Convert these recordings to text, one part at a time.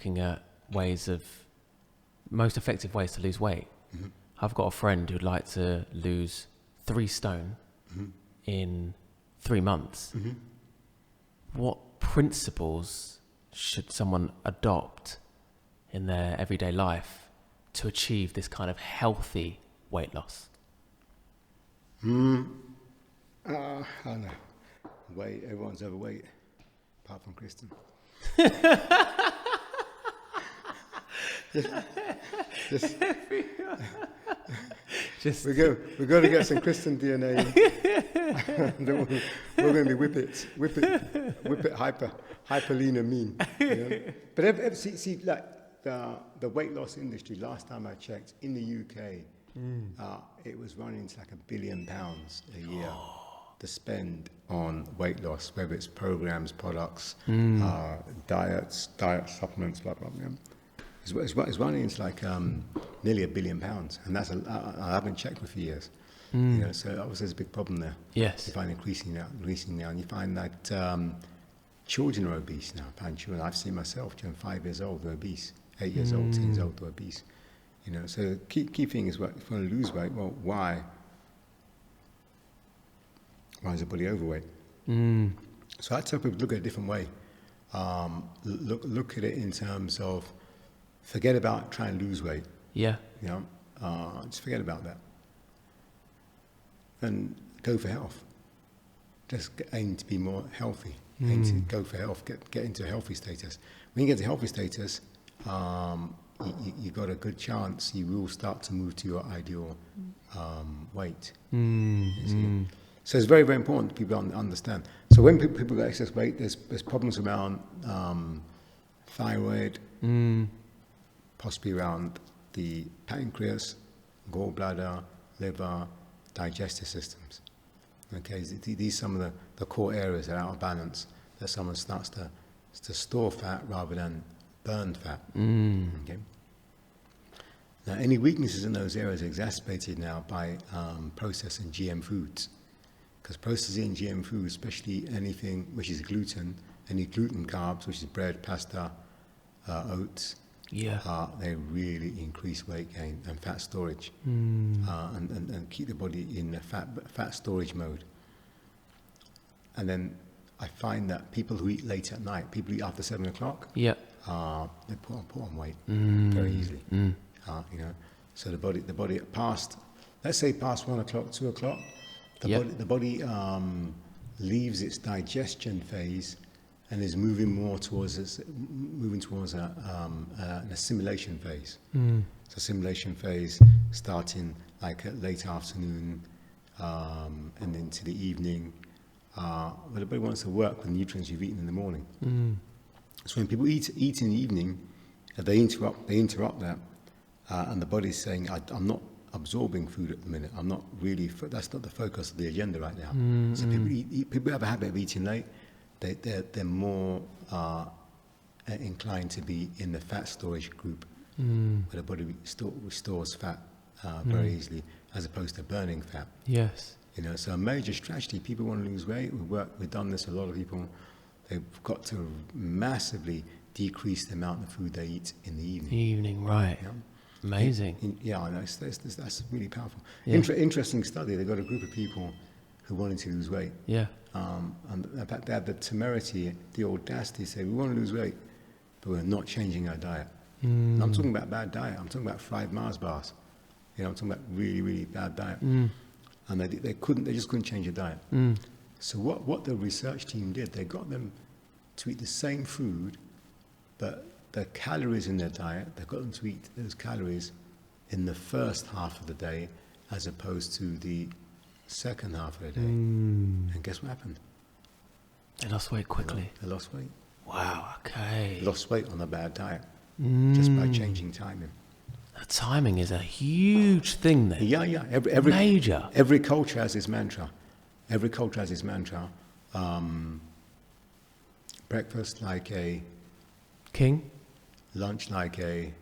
looking at most effective ways to lose weight. Mm-hmm. I've got a friend who'd like to lose 3 stone in 3 months. Mm-hmm. What principles should someone adopt in their everyday life to achieve this kind of healthy weight loss? I don't know. Weight, everyone's overweight, apart from Kristen. We're going to get some Kristen DNA. We're going to be whip it hyper lean and mean. You know? But see, like the weight loss industry. Last time I checked, in the UK, it was running to like £1 billion a year to spend on weight loss, whether it's programs, products, diet supplements, blah blah blah. It's running into like nearly £1 billion, and that's I haven't checked for a few years. You know, so obviously there's a big problem there. Yes. You find increasing now, and you find that children are obese now. I find children, I've seen myself, children 5 years old, they're obese, 8 years old, 10 years old, they're obese. You know, so key thing is, what, if you want to lose weight, well, why is the body overweight? So I tell people to look at it a different way. Look at it in terms of, forget about trying to lose weight. Yeah. You know, just forget about that. And go for health. Just aim to be more healthy. Aim to go for health. Get into a healthy status. When you get to healthy status, you've got a good chance you will start to move to your ideal weight. So it's very, very important people understand. So when people get excess weight, there's problems around thyroid, possibly around the pancreas, gallbladder, liver, digestive systems. Okay, these are some of the core areas that are out of balance, that someone starts to store fat rather than burn fat. Okay. Now, any weaknesses in those areas are exacerbated now by processing GM foods. Because processing GM foods, especially anything which is gluten, any gluten carbs, which is bread, pasta, oats, they really increase weight gain and fat storage, and keep the body in a fat storage mode. And then I find that people who eat late at night, people who eat after 7 o'clock, they put on weight very easily. You know, so the body past 1 o'clock, 2 o'clock, the body leaves its digestion phase and is moving towards an assimilation phase. So assimilation phase starting like at late afternoon and into the evening. But the body wants to work with the nutrients you've eaten in the morning. So when people eat in the evening, they interrupt that, and the body's saying, I'm not absorbing food at the minute. I'm not really. That's not the focus of the agenda right now. So people have a habit of eating late. They're more inclined to be in the fat storage group, where the body stores fat very easily, as opposed to burning fat. Yes. You know, so a major strategy. People want to lose weight. We've done this. A lot of people, they've got to massively decrease the amount of food they eat in the evening. Right. You know? Amazing. I know. That's really powerful. Yeah. Interesting study. They got a group of people who wanted to lose weight. Yeah. And in fact, they had the temerity, the audacity to say, we want to lose weight, but we're not changing our diet. And I'm talking about bad diet. I'm talking about fried Mars bars. You know, I'm talking about really, really bad diet. And they just couldn't change their diet. So what the research team did, they got them to eat the same food, but the calories in their diet, they got them to eat those calories in the first half of the day, as opposed to the second half of the day. And guess what happened? They lost weight quickly. They lost weight. Wow, okay. They lost weight on a bad diet, just by changing timing. The timing is a huge thing then. Yeah. Major. Every culture has its mantra. Breakfast like a king. Lunch like a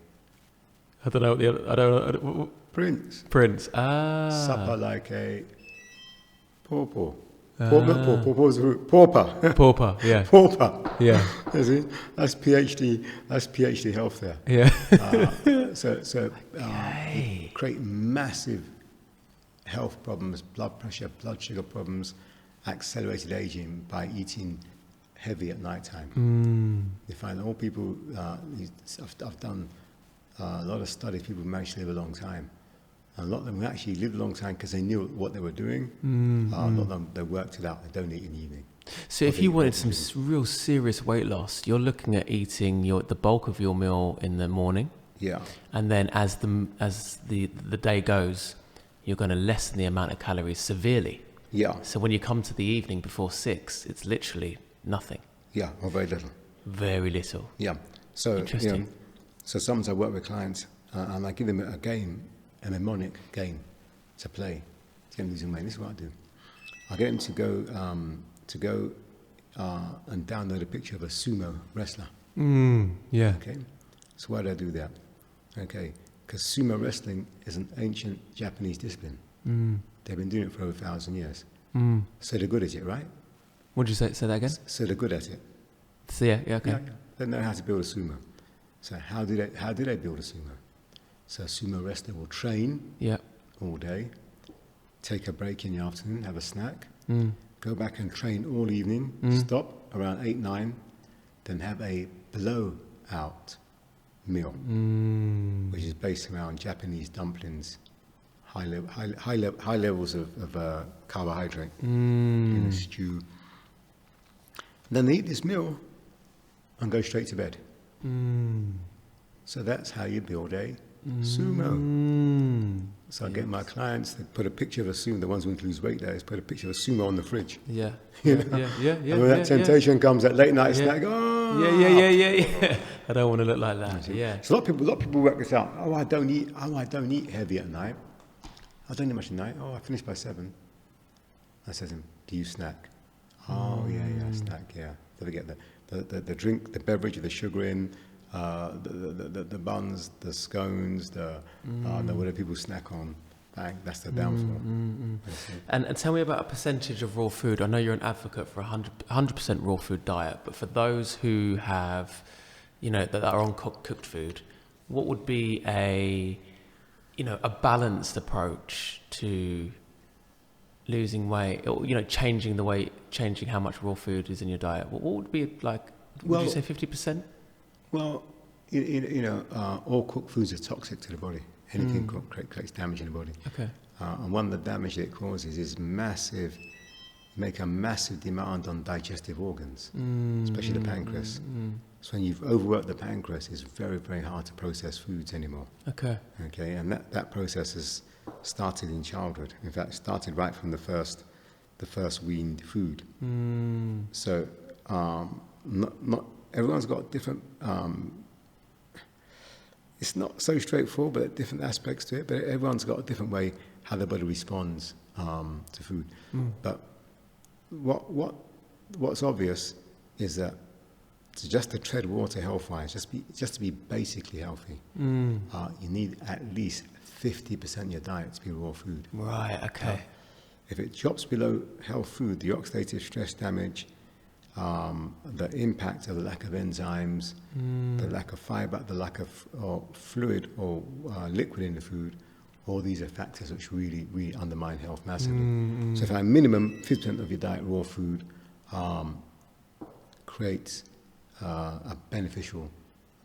I don't know what the other. I don't know. prince. Prince. Ah. Supper like a pauper. Pauper. Pauper, yeah. Pauper. Yeah. You see? That's PhD health there. Yeah. You create massive health problems, blood pressure, blood sugar problems, accelerated aging by eating heavy at night time. You find all people, I've done a lot of studies, people manage to live a long time. And a lot of them actually lived a long time because they knew what they were doing. A lot of them, they worked it out, they don't eat in the evening. So if you wanted some real serious weight loss, you're looking at eating the bulk of your meal in the morning. Yeah. And then as the day goes, you're going to lessen the amount of calories severely. Yeah. So when you come to the evening before 6, it's literally nothing. Yeah, or very little. Very little. Yeah. So, Interesting. So sometimes I work with clients and I give them a game, a mnemonic game to play to get them losing weight. This is what I do. I get them to go and download a picture of a sumo wrestler. Yeah. Okay. So why do I do that? Okay. Because sumo wrestling is an ancient Japanese discipline. They've been doing it for over 1,000 years. So they're good at it, right? What did you say? Say that again? So they're good at it. So yeah, okay. Yeah. They know how to build a sumo. So how do they build a sumo? So a sumo wrestler will train all day, take a break in the afternoon, have a snack, go back and train all evening, stop around 8, 9, then have a blowout meal, which is based around Japanese dumplings, high levels of carbohydrate in a stew. Then they eat this meal and go straight to bed. So that's how you build a sumo. So I get my clients to put a picture of a sumo. The ones who want to lose weight, there is put a picture of a sumo on the fridge. Yeah. You know? Yeah. And when that temptation comes, that late night snack, Yeah. I don't want to look like that. Yeah. So a lot of people work this out. I don't eat heavy at night. I don't eat much at night. I finish by 7. I said to him, do you snack? I snack, yeah. Don't forget the drink, the beverage with the sugar in, the buns, the scones, the whatever people snack on. Bang, that's the downfall. And tell me about a percentage of raw food. I know you're an advocate for 100% raw food diet, but for those who have, that are on cooked food, what would be a balanced approach to losing weight, or changing how much raw food is in your diet? What would be like? Would you say 50%? Well, all cooked foods are toxic to the body. Anything cooked creates damage in the body. Okay. And one of the damage that it causes is make a massive demand on digestive organs, especially the pancreas. So when you've overworked the pancreas, it's very, very hard to process foods anymore. Okay, and that process has started in childhood. In fact, it started right from the first weaned food. So not everyone's got different. It's not so straightforward, but different aspects to it. But everyone's got a different way how their body responds to food. But what's obvious is that just to tread water health-wise, just to be basically healthy, you need at least 50% of your diet to be raw food. Right. Okay. If it drops below health food, the oxidative stress damage, the impact of the lack of enzymes, the lack of fiber, the lack of fluid or liquid in the food, all these are factors which really, really undermine health massively. So if a minimum 50% of your diet raw food creates a beneficial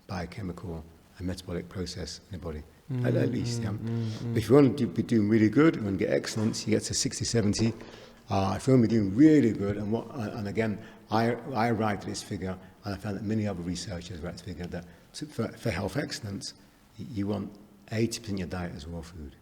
biochemical and metabolic process in the body, at least. But if you want to be doing really good, you want to get excellence, you get to 60, 70. If you want to be doing really good, and again, I arrived at this figure, and I found that many other researchers were at this figure, that for health excellence, you want 80% of your diet as raw food.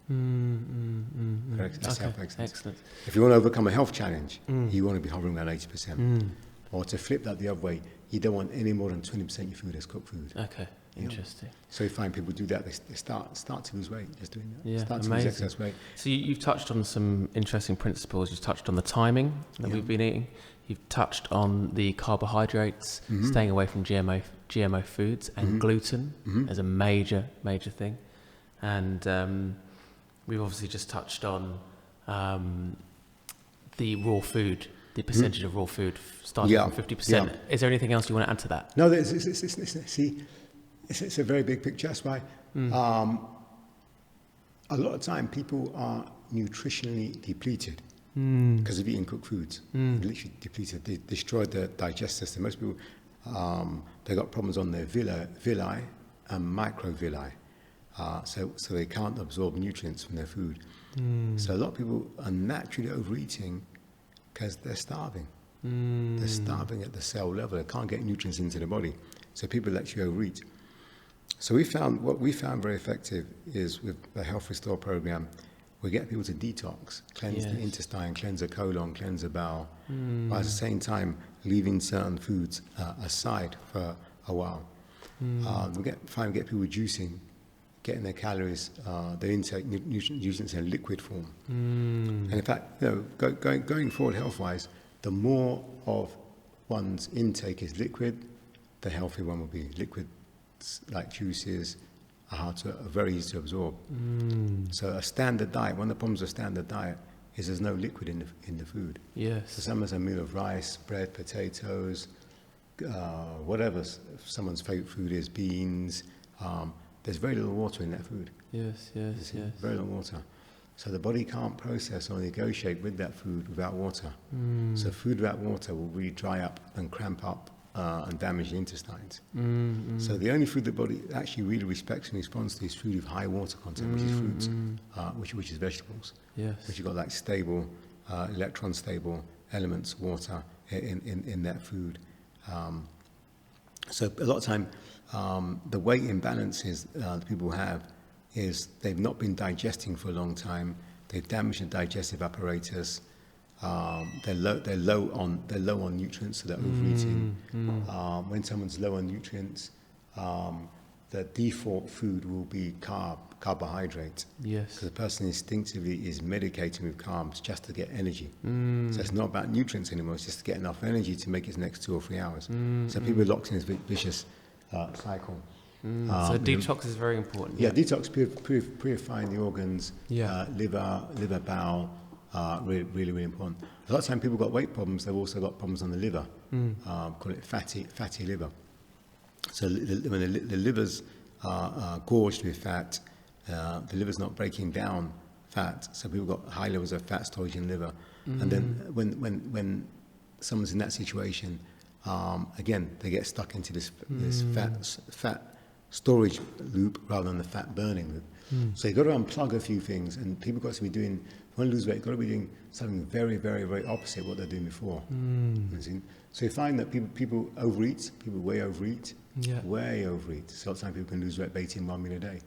That's health excellence. Excellent. If you want to overcome a health challenge, you want to be hovering around 80%. Or to flip that the other way, you don't want any more than 20% of your food as cooked food. Okay, interesting. So you find people do that, they start to lose weight just doing that. Start to lose excess weight. So you've touched on some interesting principles. You've touched on the timing that we've been eating. You've touched on the carbohydrates, staying away from GMO foods, and gluten as a major thing. And we've obviously just touched on the raw food the percentage of raw food starting Yeah, from 50%. yeah. Is there anything else you want to add to that? No, it's a very big picture. That's why a lot of time people are nutritionally depleted because of eating cooked foods. Literally depleted. They destroyed their digestive system. Most people, they got problems on their villi and microvilli. So they can't absorb nutrients from their food. So a lot of people are naturally overeating because they're starving. They're starving at the cell level. They can't get nutrients into the body. So people actually overeat. So what we found very effective is with the Health Restore program, we get people to detox, cleanse the intestine, cleanse the colon, cleanse the bowel, but at the same time leaving certain foods aside for a while. We get people reducing, getting their calories, their intake, nutrients in liquid form. And in fact, going forward health-wise, the more of one's intake is liquid, the healthier one will be. Liquids like juices are very easy to absorb. So a standard diet, one of the problems of standard diet is there's no liquid in the food. Yes. So someone's a meal of rice, bread, potatoes, whatever someone's favorite food is, beans. There's very little water in that food. Yes. Very little water. So the body can't process or negotiate with that food without water. So food without water will really dry up and cramp up and damage the intestines. So the only food the body actually really respects and responds to is food with high water content, which is fruits, which is vegetables. Yes. Which you've got like stable, electron stable elements, water in that food. So a lot of time, the weight imbalances that people have is they've not been digesting for a long time. They've damaged the digestive apparatus. They're low on nutrients, so they're overeating. When someone's low on nutrients, the default food will be carbohydrate. Yes. Because the person instinctively is medicating with carbs just to get energy. So it's not about nutrients anymore. It's just to get enough energy to make his next 2 or 3 hours. So people are locked in this vicious cycle. So detox is very important. Yeah, detox, purifying the organs, liver, bowel, really important. A lot of time people got weight problems, they've also got problems on the liver, call it fatty liver. So when the liver's gorged with fat, the liver's not breaking down fat, so people got high levels of fat storage in the liver. And then when someone's in that situation, again, they get stuck into this fat storage loop rather than the fat burning loop. So you've got to unplug a few things, and people got to be doing, if you want to lose weight, you've got to be doing something very, very, very opposite what they're doing before. So you find that people overeat, people way overeat. So a lot of time people can lose weight by eating 1 meal a day.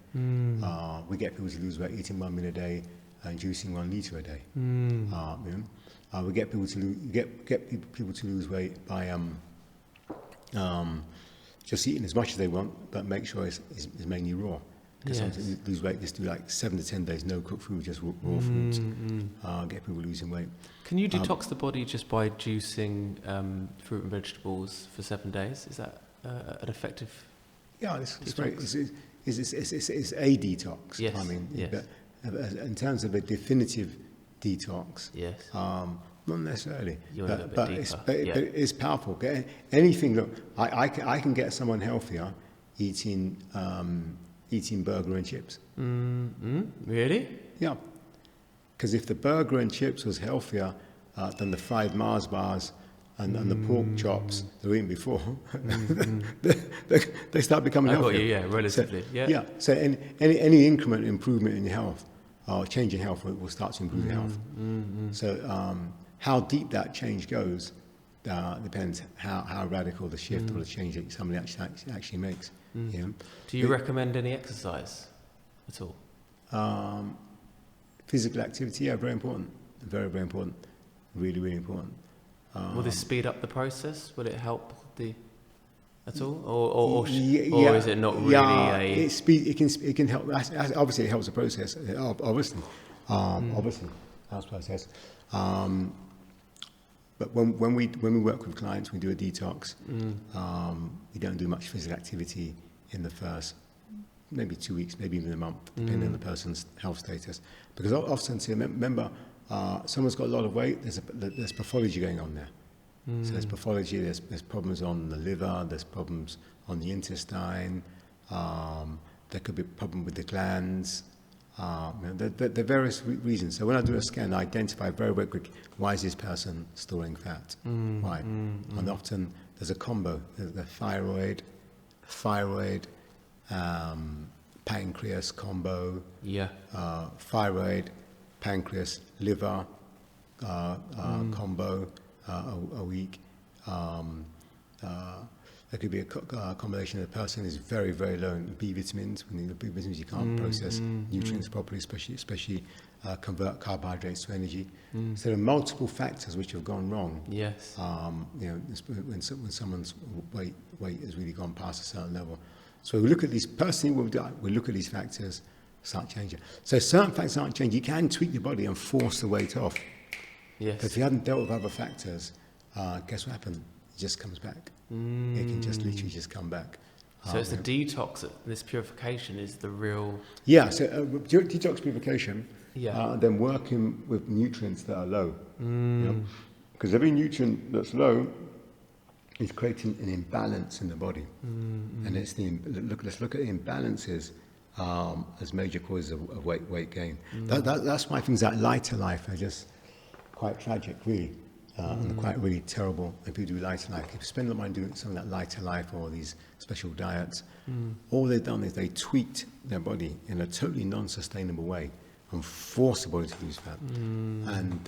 We get people to lose weight eating 1 meal a day and juicing 1 litre a day. We get people to people to lose weight by just eating as much as they want, but make sure it's mainly raw. Because sometimes lose weight, just do like 7 to 10 days no cooked food, just raw foods. Get people losing weight. Can you detox the body just by juicing fruit and vegetables for 7 days? Is that an effective? Yeah, it's a detox. Yes. I mean, yes. But in terms of a definitive detox, yes. Not necessarily. But it's powerful. Okay? Anything. Look, I can get someone healthier eating burger and chips. Really? Yeah. Because if the burger and chips was healthier than the fried Mars bars and the pork chops they were eating before, they start becoming healthier. Relatively. So any increment improvement in your health or change in health will start to improve your health. So how deep that change goes depends how radical the shift or the change that somebody actually makes. Do you recommend any exercise at all? Physical activity, very important. Very, very important. Really, really important. Will this speed up the process? Will it help at all, or is it not really It can help. Obviously, it helps the process. Obviously, helps the process. But when we work with clients, we do a detox. We don't do much physical activity in the first maybe 2 weeks, maybe even a month, depending on the person's health status. Because often, remember, someone's got a lot of weight, there's pathology going on there. So there's pathology, there's problems on the liver, there's problems on the intestine, there could be a problem with the glands. There are various reasons. So when I do a scan, I identify very, very quick, why is this person storing fat? Why? And often there's a combo. There's the thyroid, pancreas combo, thyroid, pancreas, liver combo a week. There could be a combination of the person is very, very low in B vitamins. When you need B vitamins, you can't process nutrients properly, especially convert carbohydrates to energy. So there are multiple factors which have gone wrong. Yes. When someone's weight has really gone past a certain level. So we look at these. Personally, we look at these factors, start changing. So certain factors aren't changing. You can tweak your body and force the weight off. Yes. But if you haven't dealt with other factors, guess what happens? It just comes back. It can just literally just come back. So it's the detox, this purification is the real... Yeah, so detox purification, then working with nutrients that are low. Because every nutrient that's low is creating an imbalance in the body. And let's look at the imbalances as major causes of weight gain. That's why things like lighter life are just quite tragic, really. And quite really terrible if people do lighter life. If you spend a lot of money doing something like lighter life or these special diets, all they've done is they tweaked their body in a totally non-sustainable way and forced the body to lose fat. And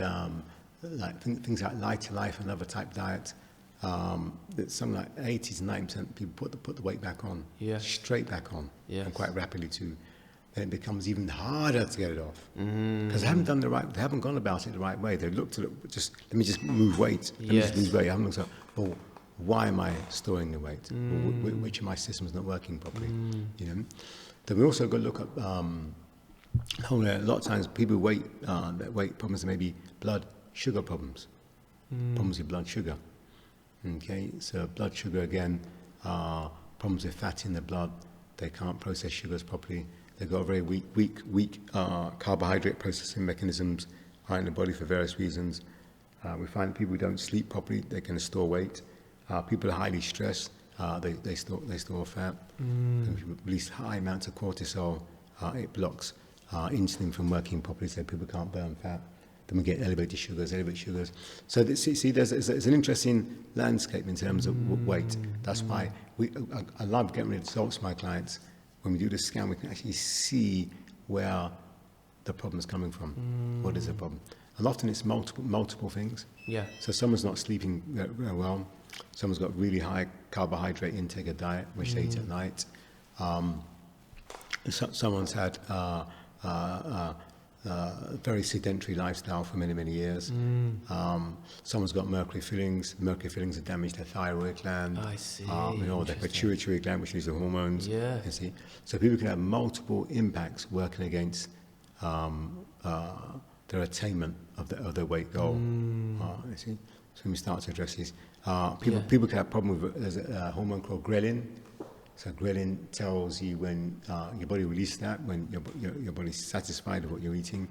things like lighter life and other type diets, that something like 80 to 90% people put the weight back on, straight back on, and quite rapidly too. Then it becomes even harder to get it off because they haven't gone about it the right way. They've looked at it, let me just move weight, let me just lose weight. I haven't looked at, why am I storing the weight? Which of my systems not working properly? Then we also got to look at a lot of times people that weight problems, maybe blood sugar problems, problems with blood sugar. Okay, so blood sugar again, problems with fat in the blood. They can't process sugars properly. They've got very weak carbohydrate processing mechanisms in the body for various reasons. We find people who don't sleep properly, they can store weight. People are highly stressed, they store fat. And people release high amounts of cortisol, it blocks insulin from working properly, so people can't burn fat. Then we get elevated sugars. So there's an interesting landscape in terms of weight. That's why I love getting rid of results for my clients. When we do the scan, we can actually see where the problem is coming from. What is the problem? And often it's multiple things. So someone's not sleeping very well. Someone's got really high carbohydrate intake of diet, which they eat at night. Someone's had very sedentary lifestyle for many, many years. Someone's got mercury fillings. Mercury fillings have damaged their thyroid gland. I see. Their pituitary gland, which is the hormones. You see, so people can have multiple impacts working against their attainment of their weight goal. You see, so when we start to address these, people can have problem with there's a hormone called ghrelin. So ghrelin tells you when your body releases that, when your body's satisfied with what you're eating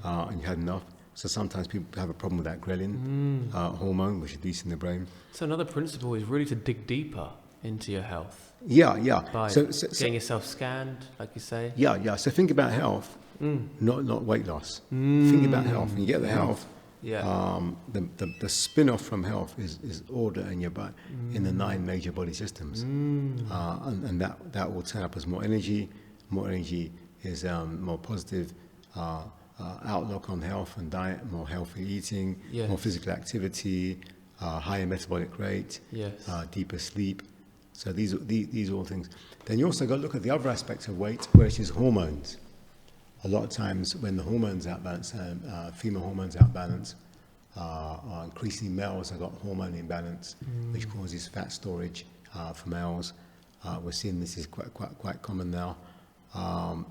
and you had enough. So sometimes people have a problem with that ghrelin hormone, which is released in the brain. So another principle is really to dig deeper into your health. By getting yourself scanned, like you say. So think about health, not weight loss. Think about health. When you get the health, the spin-off from health is order in your body, in the 9 major body systems, and that will turn up as more energy. More energy is more positive outlook on health and diet, more healthy eating, more physical activity, higher metabolic rate, deeper sleep. So these are all things. Then you also got to look at the other aspects of weight, which is hormones. A lot of times when the hormones out of balance, female hormones out of balance, increasingly males have got hormone imbalance, which causes fat storage for males. We're seeing this is quite common now.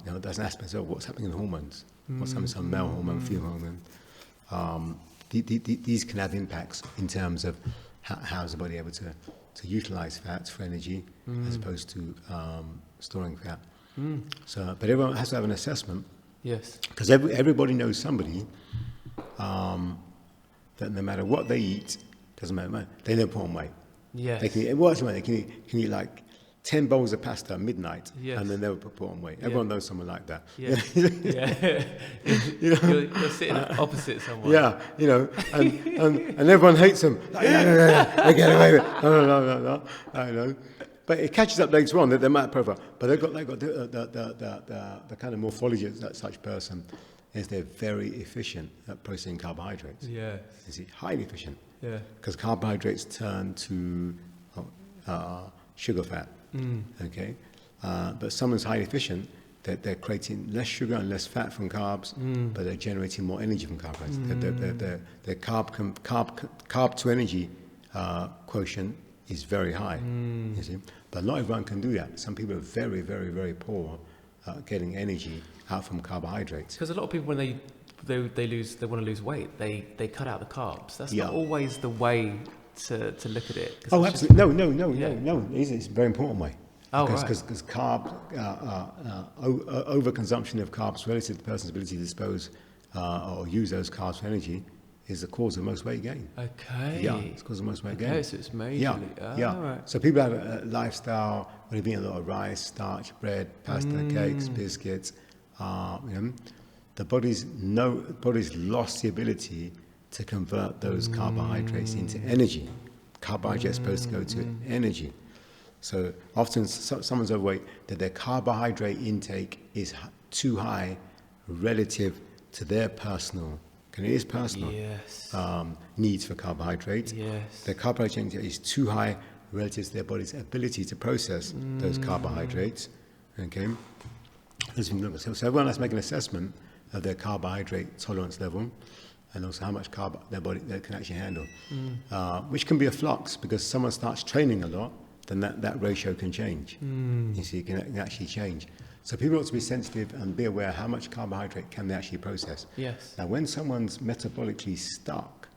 There's an aspect of what's happening in hormones, what's happening to male hormone, female hormone. These can have impacts in terms of how is the body able to utilize fats for energy as opposed to storing fat. So, but everyone has to have an assessment. Yes. Because everybody knows somebody that no matter what they eat, doesn't matter, they never put on weight. Yes. They can eat, well, they can eat like 10 bowls of pasta at midnight, Yes. and they never put on weight. Everyone knows someone like that. Yeah. Yeah. You're sitting opposite someone. Yeah, and everyone hates them. Like, no, they get away with it. No. I know. But it catches up later on that they might profile. But they've got the kind of morphology of that such person is they're very efficient at processing carbohydrates. Yes. You see, highly efficient. Yeah. Because carbohydrates turn to sugar fat. Okay, but someone's highly efficient. They're creating less sugar and less fat from carbs, but they're generating more energy from carbohydrates. Their carb to energy quotient is very high. You see, but not everyone can do that. Some people are very, very, very poor at getting energy out from carbohydrates. Because a lot of people, when they want to lose weight, they cut out the carbs. That's not always the way to look at it. Oh, absolutely. No. It's a very important way. Because carb, overconsumption of carbs relative to the person's ability to dispose or use those carbs for energy is the cause of most weight gain. Okay. Yeah, it's the cause of most weight gain. Okay, so it's majorly. Right. So people have a lifestyle where they're eating a lot of rice, starch, bread, pasta, cakes, biscuits. The body's lost the ability to convert those carbohydrates into energy. Carbohydrates are supposed to go to energy. So often someone's overweight, that their carbohydrate intake is too high relative to their personal, needs for carbohydrates. Yes. Their carbohydrate intake is too high relative to their body's ability to process those carbohydrates. Okay. So everyone has to make an assessment of their carbohydrate tolerance level, and also how much carb their body can actually handle, which can be a flux because someone starts training a lot, then that ratio can change. You see, it can actually change. So people ought to be sensitive and be aware how much carbohydrate can they actually process. Yes. Now, when someone's metabolically stuck,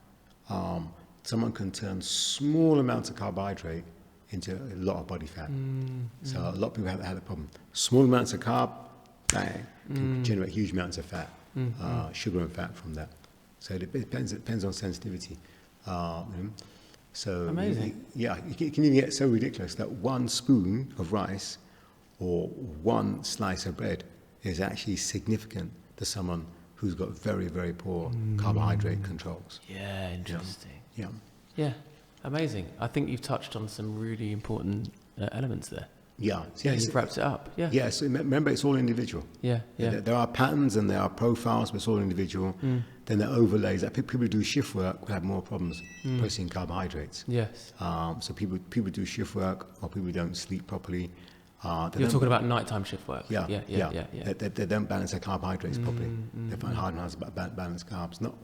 someone can turn small amounts of carbohydrate into a lot of body fat. So a lot of people have had a problem. Small amounts of carb, bang, can generate huge amounts of fat, sugar and fat from that. So it depends on sensitivity. So amazing. It can even get so ridiculous that one spoon of rice or one slice of bread is actually significant to someone who's got very, very poor carbohydrate controls. Yeah, interesting. Yeah, amazing. I think you've touched on some really important elements there. Yeah, you've wrapped it up. Yeah. So remember, it's all individual. There are patterns and there are profiles, but it's all individual. Then there are overlays. That people who do shift work will have more problems processing carbohydrates. Yes. So people do shift work, or people who don't sleep properly. You're talking about nighttime shift work. Yeah. They don't balance their carbohydrates properly. They find hard and hard to balance carbs. Not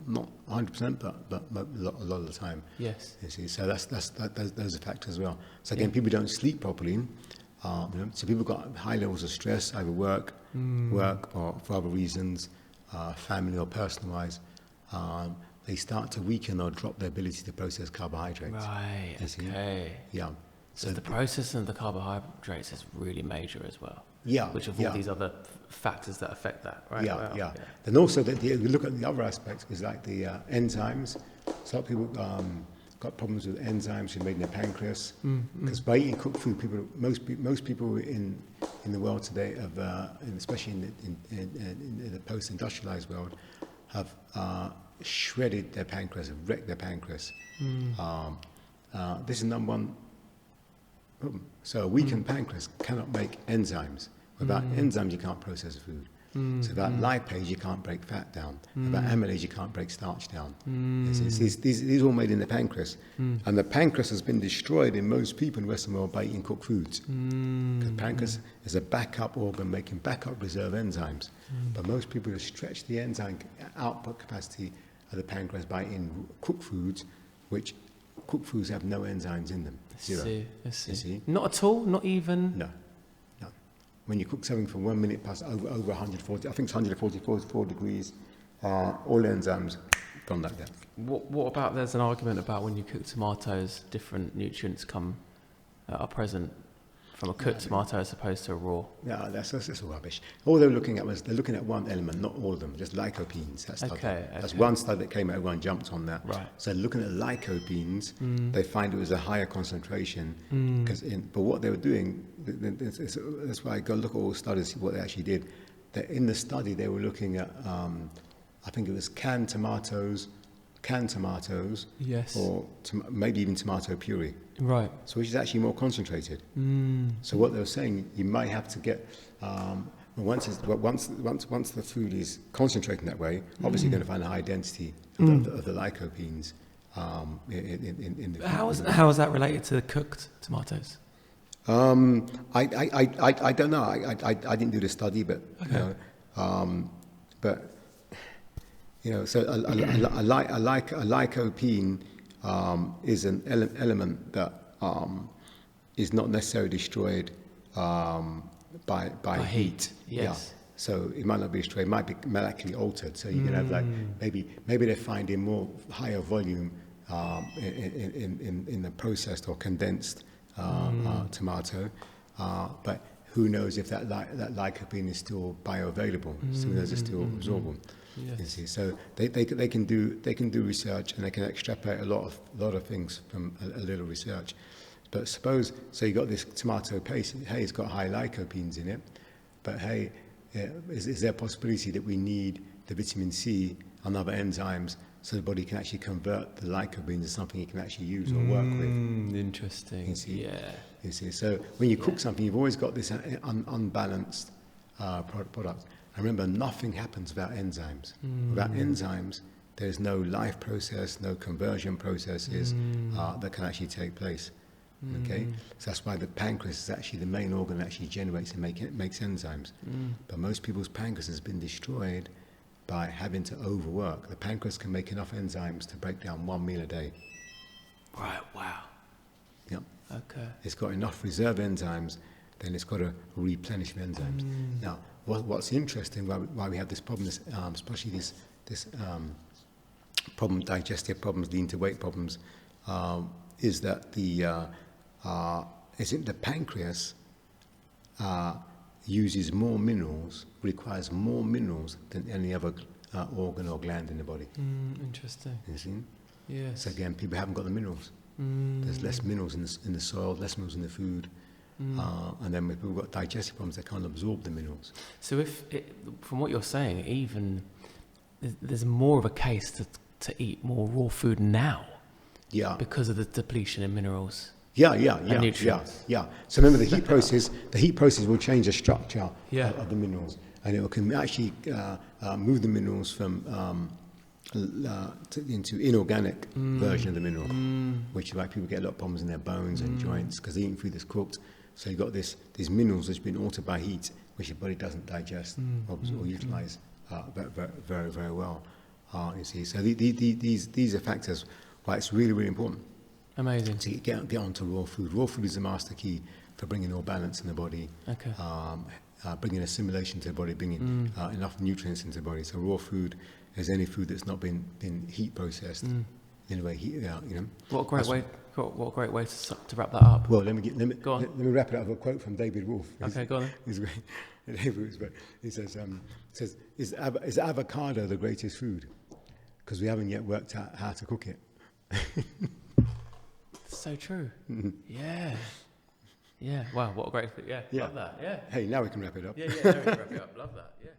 100%, but a lot of the time. Yes. You see, so those are factors as well. So again, people don't sleep properly. So people got high levels of stress, either work or for other reasons, family or personal-wise. They start to weaken or drop their ability to process carbohydrates. Right. Okay. Yeah. So the processing of the carbohydrates is really major as well. Yeah. Which of all these other factors that affect that, right? Yeah. Then also, you look at the other aspects, is like the enzymes. So people got problems with enzymes made in their pancreas. Because by eating cooked food, most people in the world today, especially in the post-industrialized world, have shredded their pancreas, have wrecked their pancreas. This is number one problem. So a weakened pancreas cannot make enzymes. Without enzymes, you can't process food. So without lipase, you can't break fat down. Without amylase, you can't break starch down. These are all made in the pancreas. And the pancreas has been destroyed in most people in the Western world by eating cooked foods. Because pancreas is a backup organ making backup reserve enzymes. But most people have stretched the enzyme output capacity of the pancreas by eating cooked foods, which cooked foods have no enzymes in them. Zero. I see. You see? Not at all? Not even? No. When you cook something for 1 minute past over 140, I think it's 144 degrees, all enzymes gone like that. What about, there's an argument about when you cook tomatoes, different nutrients are present from a cooked tomato as opposed to a raw? No, that's all rubbish. All they're looking at one element, not all of them, just lycopenes. That's one study that came out, everyone jumped on that. Right. So looking at lycopenes, they find it was a higher concentration. But what they were doing, that's why I go look at all the studies, what they actually did. That in the study, they were looking at, I think it was canned tomatoes, Yes. or maybe even tomato puree. Right. So which is actually more concentrated. So what they were saying, you might have to get once the food is concentrated that way, obviously you're going to find a high density of the lycopenes in the food. How is that related to the cooked tomatoes? I don't know. I didn't do the study, but Okay. So a lycopene is an element that is not necessarily destroyed by heat. Yes. Yeah. So it might not be destroyed. It might be molecularly altered. So you can have maybe they're finding more higher volume in the processed or condensed tomato, but who knows if that lycopene is still bioavailable? So who knows it's still absorbable? Yes. You see, so they can do research and they can extrapolate a lot of things from a little research. But suppose you got this tomato paste. Hey, it's got high lycopenes in it, but hey, is there a possibility that we need the vitamin C and other enzymes so the body can actually convert the lycopene into something you can actually use or work with? Interesting. You see? Yeah. You see, so when you cook something, you've always got this unbalanced product. And remember, nothing happens without enzymes. Without enzymes, there's no life process, no conversion processes that can actually take place. Okay, so that's why the pancreas is actually the main organ that actually generates and makes enzymes. But most people's pancreas has been destroyed by having to overwork. The pancreas can make enough enzymes to break down 1 meal a day. Right. Wow. Yep. Okay. It's got enough reserve enzymes, then it's got to replenish the enzymes. Now, what's interesting, why we have this problem, especially this problem, digestive problems, leading to weight problems, is that the pancreas uses more minerals, requires more minerals than any other organ or gland in the body. Interesting. You see? Yes. So again, people haven't got the minerals. There's less minerals in the soil, less minerals in the food. And then when people got digestive problems, they can't absorb the minerals. So from what you're saying, even there's more of a case to eat more raw food now. Yeah. Because of the depletion in minerals. Yeah. nutrients. So remember, the heat process will change the structure of the minerals, and it can actually move the minerals from into inorganic version of the mineral, which is why people get a lot of problems in their bones and joints because they're eating food that's cooked. So you've got these minerals that's been altered by heat, which your body doesn't digest or utilize very, very well. You see, so these are factors why it's really, really important. Amazing. To get onto raw food. Raw food is the master key for bringing all balance in the body. Okay. Bringing assimilation to the body, bringing enough nutrients into the body. So raw food is any food that's not been heat processed. In a way, What a great way! What a great way to wrap that up. Well, let me Go on. Let me wrap it up with a quote from David Wolf. Okay, go on then. He's great. David Wolf, but he says, "Is avocado the greatest food? Because we haven't yet worked out how to cook it." So true. Yeah. Wow, what a great thing. Yeah, love that. Yeah. Hey, now we can wrap it up. Yeah, now we can wrap it up. Love that. Yeah.